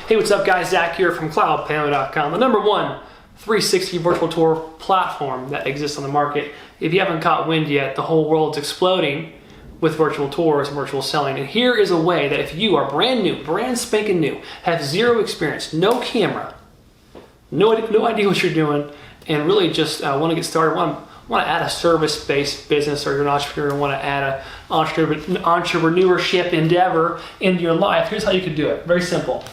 Hey, what's up guys? Zach here from cloudpano.com, the #1 360 virtual tour platform that exists on the market. If you haven't caught wind yet, the whole world's exploding with virtual tours and virtual selling. And here is a way that if you are brand new, brand spanking new, have zero experience, no camera, no idea what you're doing, and really just want to get started, want to add a service-based business, or you're an entrepreneur and want to add an entrepreneurship endeavor into your life, here's how you can do it. Very simple.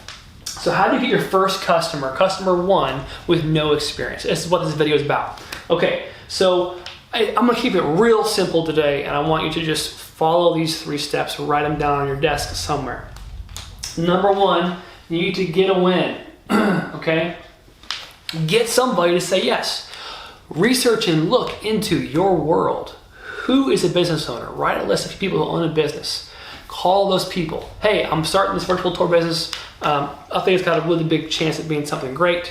So how do you get your first customer one, with no experience? This is what this video is about. Okay, so I'm gonna keep it real simple today, and I want you to just follow these 3 steps, write them down on your desk somewhere. #1, you need to get a win, okay? Get somebody to say yes. Research and look into your world. Who is a business owner? Write a list of people who own a business. Call those people. Hey, I'm starting this virtual tour business. I think it's got a really big chance of being something great.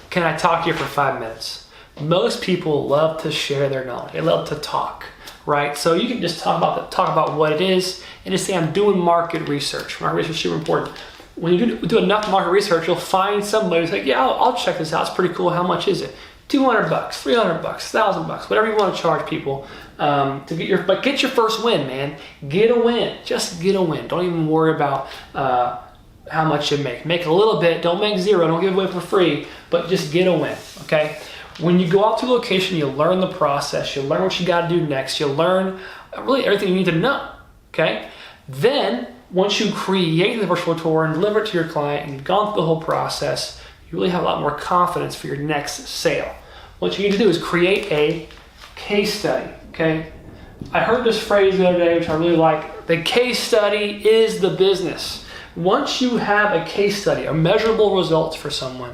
Can I talk to you for 5 minutes? Most people love to share their knowledge. They love to talk, right? So you can just talk about what it is and just say, I'm doing market research. Market research is super important. When you do enough market research, you'll find somebody who's like, yeah, I'll check this out. It's pretty cool. How much is it? $200, $300, $1,000, whatever you want to charge people to get your first win, man. Get a win. Just get a win. Don't even worry about how much you make. Make a little bit. Don't make zero. Don't give it away for free. But just get a win. Okay. When you go out to a location, you learn the process. You learn what you got to do next. You learn really everything you need to know. Okay. Then once you create the virtual tour and deliver it to your client, and you've gone through the whole process, you really have a lot more confidence for your next sale. What you need to do is create a case study, okay? I heard this phrase the other day, which I really like. The case study is the business. Once you have a case study, a measurable results for someone,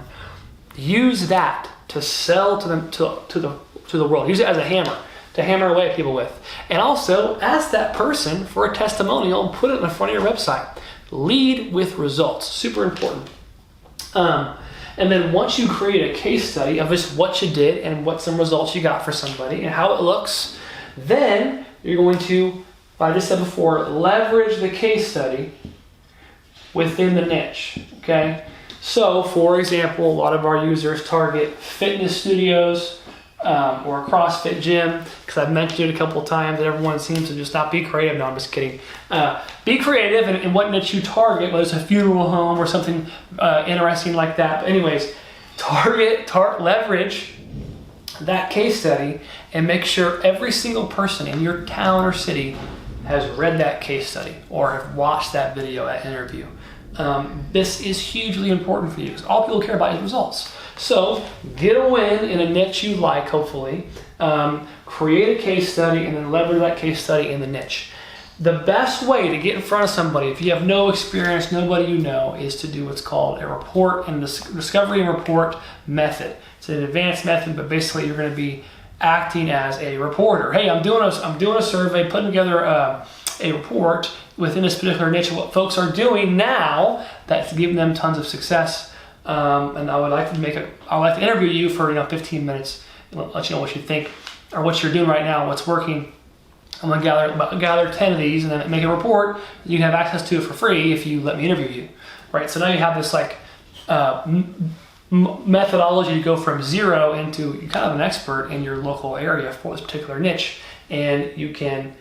use that to sell to them, to the world. Use it as a hammer to hammer away at people with. And also ask that person for a testimonial and put it in the front of your website. Lead with results, super important. And then once you create a case study of just what you did and what some results you got for somebody and how it looks, then you're going to, like I just said before, leverage the case study within the niche, okay? So, for example, a lot of our users target fitness studios or a CrossFit gym, because I've mentioned it a couple of times that everyone seems to just not be creative. No, I'm just kidding. Be creative in what niche you target, whether it's a funeral home or something interesting like that. But anyways, leverage that case study and make sure every single person in your town or city has read that case study or have watched that video, that interview. This is hugely important for you because all people care about is results. So get a win in a niche you like, hopefully. Create a case study and then leverage that case study in the niche. The best way to get in front of somebody, if you have no experience, nobody you know, is to do what's called a report and discovery and report method. It's an advanced method, but basically you're going to be acting as a reporter. Hey, I'm doing a survey, putting together a report within this particular niche of what folks are doing now that's giving them tons of success. And I would like to interview you for 15 minutes and let you know what you think or what you're doing right now, what's working. I'm gonna gather 10 of these and then make a report. You can have access to it for free if you let me interview you, right? So now you have this methodology to go from zero into you're kind of an expert in your local area for this particular niche, and you can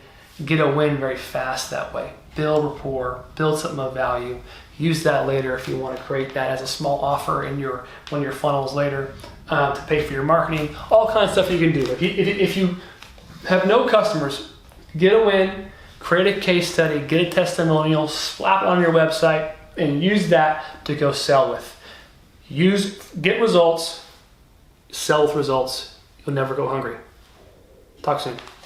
get a win very fast that way. Build rapport, build something of value. Use that later if you want to create that as a small offer in one of your funnels later to pay for your marketing. All kinds of stuff you can do. If you have no customers, get a win, create a case study, get a testimonial, slap it on your website, and use that to go sell with. Get results, sell with results. You'll never go hungry. Talk soon.